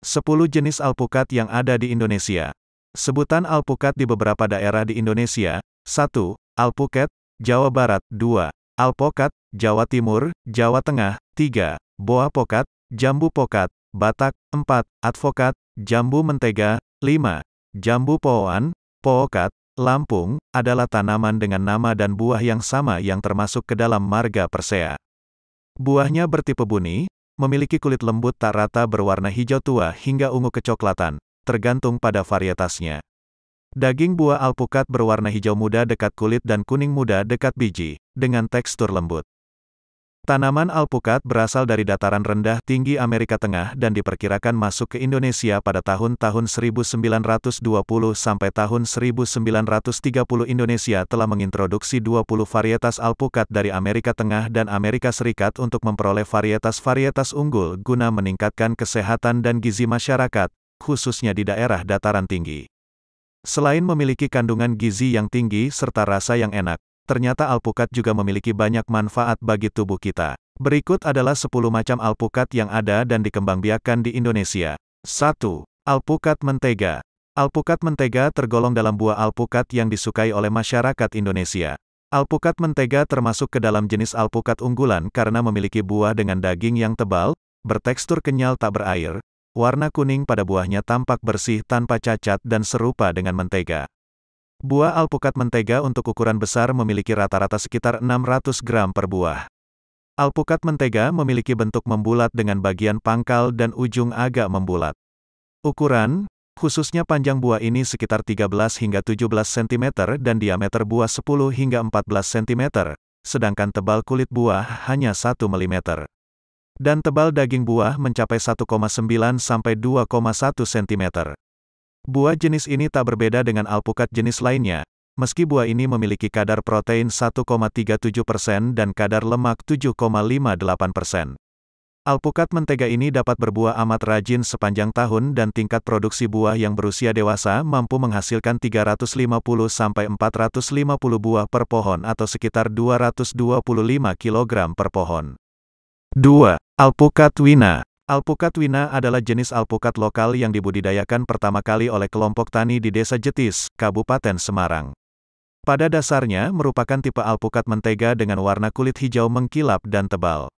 10 jenis alpukat yang ada di Indonesia. Sebutan alpukat di beberapa daerah di Indonesia. 1. Alpukat, Jawa Barat. 2. Alpokat, Jawa Timur, Jawa Tengah. 3. Boa pokat, jambu pokat, Batak. 4. Advokat, jambu mentega. 5. Jambu poan, pookat, Lampung, adalah tanaman dengan nama dan buah yang sama yang termasuk ke dalam marga Persea. Buahnya bertipe buni, memiliki kulit lembut tak rata berwarna hijau tua hingga ungu kecoklatan, tergantung pada varietasnya. Daging buah alpukat berwarna hijau muda dekat kulit dan kuning muda dekat biji, dengan tekstur lembut. Tanaman alpukat berasal dari dataran rendah tinggi Amerika Tengah dan diperkirakan masuk ke Indonesia pada tahun-tahun 1920 sampai tahun 1930. Indonesia telah mengintroduksi 20 varietas alpukat dari Amerika Tengah dan Amerika Serikat untuk memperoleh varietas-varietas unggul guna meningkatkan kesehatan dan gizi masyarakat, khususnya di daerah dataran tinggi. Selain memiliki kandungan gizi yang tinggi serta rasa yang enak, ternyata alpukat juga memiliki banyak manfaat bagi tubuh kita. Berikut adalah 10 macam alpukat yang ada dan dikembangbiakan di Indonesia. 1. Alpukat mentega. Alpukat mentega tergolong dalam buah alpukat yang disukai oleh masyarakat Indonesia. Alpukat mentega termasuk ke dalam jenis alpukat unggulan karena memiliki buah dengan daging yang tebal, bertekstur kenyal tak berair, warna kuning pada buahnya tampak bersih tanpa cacat dan serupa dengan mentega. Buah alpukat mentega untuk ukuran besar memiliki rata-rata sekitar 600 gram per buah. Alpukat mentega memiliki bentuk membulat dengan bagian pangkal dan ujung agak membulat. Ukuran, khususnya panjang buah ini sekitar 13 hingga 17 cm dan diameter buah 10 hingga 14 cm, sedangkan tebal kulit buah hanya 1 mm. Dan tebal daging buah mencapai 1,9 sampai 2,1 cm. Buah jenis ini tak berbeda dengan alpukat jenis lainnya, meski buah ini memiliki kadar protein 1,37% dan kadar lemak 7,58%. Alpukat mentega ini dapat berbuah amat rajin sepanjang tahun dan tingkat produksi buah yang berusia dewasa mampu menghasilkan 350 sampai 450 buah per pohon atau sekitar 225 kg per pohon. 2. Alpukat wina. Alpukat wina adalah jenis alpukat lokal yang dibudidayakan pertama kali oleh kelompok tani di Desa Jetis, Kabupaten Semarang. Pada dasarnya merupakan tipe alpukat mentega dengan warna kulit hijau mengkilap dan tebal.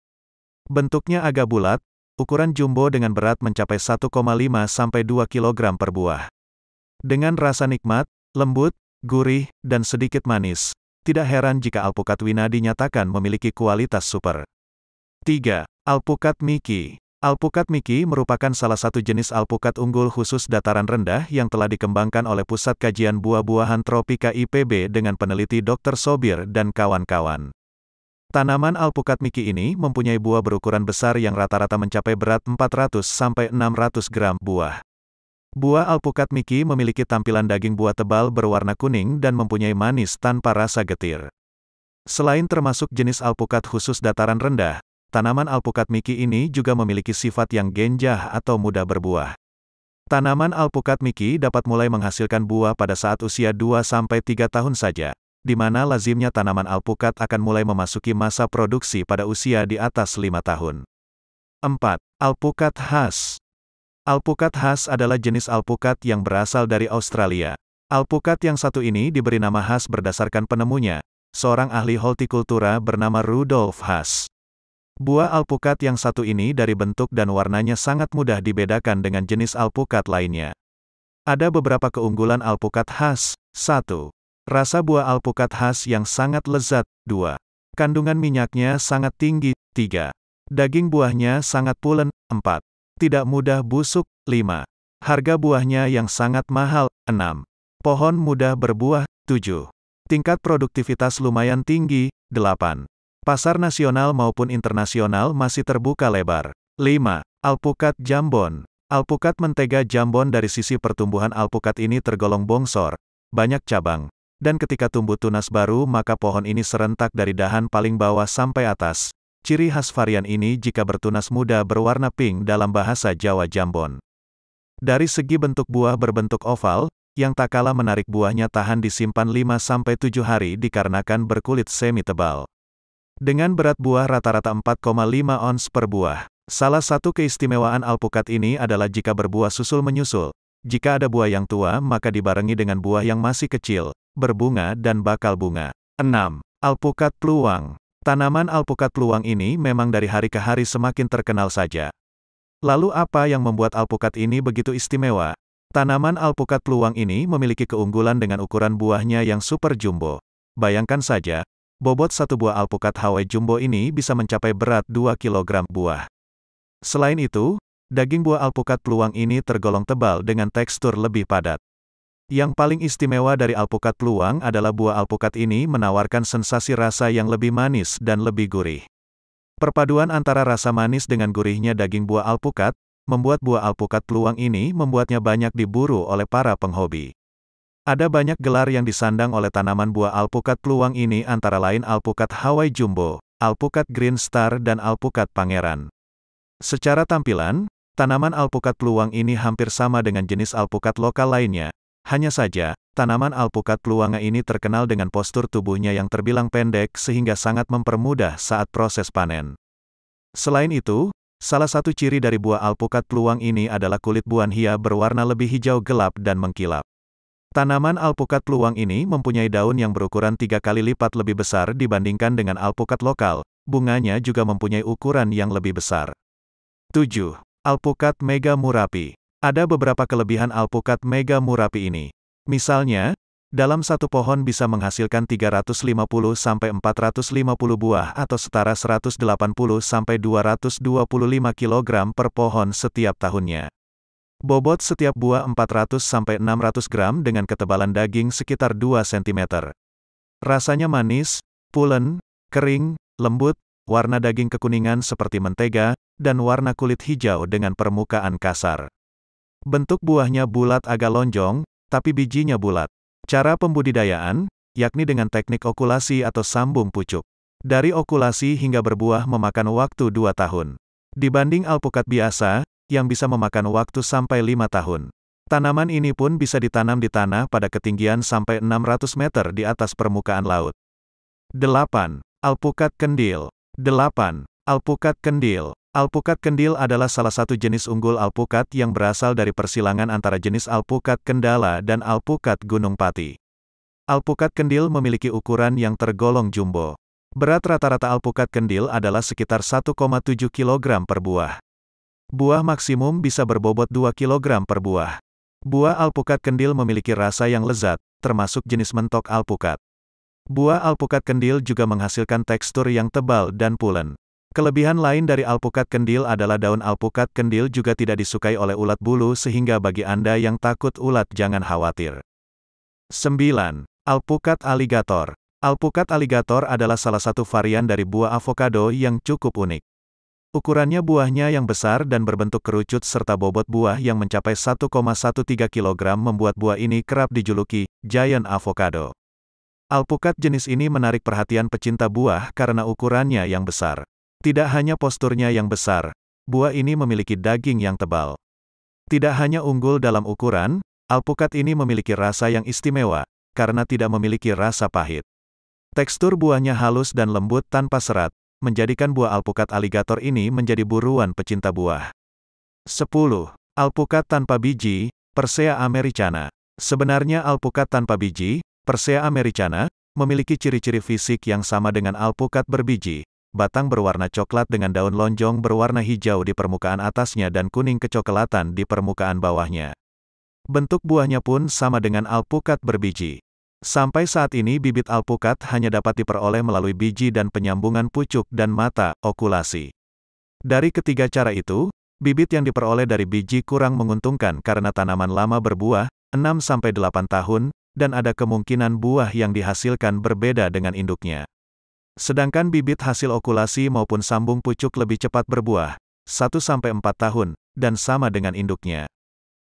Bentuknya agak bulat, ukuran jumbo dengan berat mencapai 1,5 sampai 2 kg per buah. Dengan rasa nikmat, lembut, gurih, dan sedikit manis, tidak heran jika alpukat wina dinyatakan memiliki kualitas super. 3. Alpukat miki. Alpukat miki merupakan salah satu jenis alpukat unggul khusus dataran rendah yang telah dikembangkan oleh Pusat Kajian Buah-buahan Tropika IPB dengan peneliti Dr. Sobir dan kawan-kawan. Tanaman alpukat miki ini mempunyai buah berukuran besar yang rata-rata mencapai berat 400 sampai 600 gram buah. Buah alpukat miki memiliki tampilan daging buah tebal berwarna kuning dan mempunyai manis tanpa rasa getir. Selain termasuk jenis alpukat khusus dataran rendah, tanaman alpukat miki ini juga memiliki sifat yang genjah atau mudah berbuah. Tanaman alpukat miki dapat mulai menghasilkan buah pada saat usia 2-3 tahun saja, di mana lazimnya tanaman alpukat akan mulai memasuki masa produksi pada usia di atas 5 tahun. 4. Alpukat khas. Alpukat khas adalah jenis alpukat yang berasal dari Australia. Alpukat yang satu ini diberi nama khas berdasarkan penemunya, seorang ahli hortikultura bernama Rudolf Hass. Buah alpukat yang satu ini dari bentuk dan warnanya sangat mudah dibedakan dengan jenis alpukat lainnya. Ada beberapa keunggulan alpukat khas. 1. Rasa buah alpukat khas yang sangat lezat. 2. Kandungan minyaknya sangat tinggi. 3. Daging buahnya sangat pulen. 4. Tidak mudah busuk. 5. Harga buahnya yang sangat mahal. 6. Pohon mudah berbuah. 7. Tingkat produktivitas lumayan tinggi. 8. Pasar nasional maupun internasional masih terbuka lebar. 5. Alpukat jambon. Alpukat mentega jambon dari sisi pertumbuhan alpukat ini tergolong bongsor, banyak cabang, dan ketika tumbuh tunas baru maka pohon ini serentak dari dahan paling bawah sampai atas. Ciri khas varian ini jika bertunas muda berwarna pink dalam bahasa Jawa jambon. Dari segi bentuk buah berbentuk oval, yang tak kalah menarik buahnya tahan disimpan 5-7 hari dikarenakan berkulit semi tebal. Dengan berat buah rata-rata 4,5 ons per buah, Salah satu keistimewaan alpukat ini adalah jika berbuah susul-menyusul. Jika ada buah yang tua, maka dibarengi dengan buah yang masih kecil, berbunga dan bakal bunga. 6. Alpukat peluang. Tanaman alpukat peluang ini memang dari hari ke hari semakin terkenal saja. Lalu apa yang membuat alpukat ini begitu istimewa? Tanaman alpukat peluang ini memiliki keunggulan dengan ukuran buahnya yang super jumbo. Bayangkan saja, bobot satu buah alpukat Hawaii jumbo ini bisa mencapai berat 2 kg buah. Selain itu, daging buah alpukat peluang ini tergolong tebal dengan tekstur lebih padat. Yang paling istimewa dari alpukat peluang adalah buah alpukat ini menawarkan sensasi rasa yang lebih manis dan lebih gurih. Perpaduan antara rasa manis dengan gurihnya daging buah alpukat, membuat buah alpukat peluang ini membuatnya banyak diburu oleh para penghobi. Ada banyak gelar yang disandang oleh tanaman buah alpukat peluang ini antara lain alpukat Hawaii Jumbo, alpukat Green Star dan alpukat Pangeran. Secara tampilan, tanaman alpukat peluang ini hampir sama dengan jenis alpukat lokal lainnya. Hanya saja, tanaman alpukat peluanga ini terkenal dengan postur tubuhnya yang terbilang pendek sehingga sangat mempermudah saat proses panen. Selain itu, salah satu ciri dari buah alpukat peluang ini adalah kulit buahnya berwarna lebih hijau gelap dan mengkilap. Tanaman alpukat peluang ini mempunyai daun yang berukuran 3 kali lipat lebih besar dibandingkan dengan alpukat lokal, bunganya juga mempunyai ukuran yang lebih besar. 7. Alpukat Mega Murapi. Ada beberapa kelebihan alpukat Mega Murapi ini. Misalnya, dalam satu pohon bisa menghasilkan 350-450 buah atau setara 180-225 kg per pohon setiap tahunnya. Bobot setiap buah 400-600 gram dengan ketebalan daging sekitar 2 cm. Rasanya manis, pulen, kering, lembut, warna daging kekuningan seperti mentega, dan warna kulit hijau dengan permukaan kasar. Bentuk buahnya bulat agak lonjong, tapi bijinya bulat. Cara pembudidayaan, yakni dengan teknik okulasi atau sambung pucuk. Dari okulasi hingga berbuah memakan waktu 2 tahun. Dibanding alpukat biasa, yang bisa memakan waktu sampai 5 tahun. Tanaman ini pun bisa ditanam di tanah pada ketinggian sampai 600 meter di atas permukaan laut. 8. Alpukat kendil. 8. Alpukat kendil. Alpukat kendil adalah salah satu jenis unggul alpukat yang berasal dari persilangan antara jenis alpukat kendala dan alpukat gunung pati. Alpukat kendil memiliki ukuran yang tergolong jumbo. Berat rata-rata alpukat kendil adalah sekitar 1,7 kg per buah. Buah maksimum bisa berbobot 2 kg per buah. Buah alpukat kendil memiliki rasa yang lezat, termasuk jenis mentok alpukat. Buah alpukat kendil juga menghasilkan tekstur yang tebal dan pulen. Kelebihan lain dari alpukat kendil adalah daun alpukat kendil juga tidak disukai oleh ulat bulu sehingga bagi Anda yang takut ulat jangan khawatir. 9. Alpukat aligator. Alpukat aligator adalah salah satu varian dari buah avokado yang cukup unik. Ukurannya buahnya yang besar dan berbentuk kerucut serta bobot buah yang mencapai 1,13 kg membuat buah ini kerap dijuluki Giant Avocado. Alpukat jenis ini menarik perhatian pecinta buah karena ukurannya yang besar. Tidak hanya posturnya yang besar, buah ini memiliki daging yang tebal. Tidak hanya unggul dalam ukuran, alpukat ini memiliki rasa yang istimewa, karena tidak memiliki rasa pahit. Tekstur buahnya halus dan lembut tanpa serat, menjadikan buah alpukat aligator ini menjadi buruan pecinta buah. 10. Alpukat tanpa biji, Persea americana. Sebenarnya alpukat tanpa biji, Persea americana, memiliki ciri-ciri fisik yang sama dengan alpukat berbiji. Batang berwarna coklat dengan daun lonjong berwarna hijau di permukaan atasnya dan kuning kecoklatan di permukaan bawahnya. Bentuk buahnya pun sama dengan alpukat berbiji. Sampai saat ini bibit alpukat hanya dapat diperoleh melalui biji dan penyambungan pucuk dan mata, okulasi. Dari ketiga cara itu, bibit yang diperoleh dari biji kurang menguntungkan karena tanaman lama berbuah, 6-8 tahun, dan ada kemungkinan buah yang dihasilkan berbeda dengan induknya. Sedangkan bibit hasil okulasi maupun sambung pucuk lebih cepat berbuah, 1-4 tahun, dan sama dengan induknya.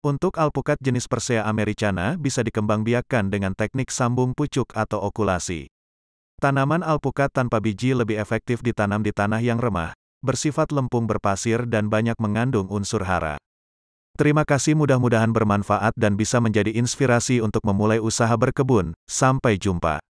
Untuk alpukat jenis Persea americana bisa dikembangbiakkan dengan teknik sambung pucuk atau okulasi. Tanaman alpukat tanpa biji lebih efektif ditanam di tanah yang remah, bersifat lempung berpasir dan banyak mengandung unsur hara. Terima kasih, mudah-mudahan bermanfaat dan bisa menjadi inspirasi untuk memulai usaha berkebun. Sampai jumpa.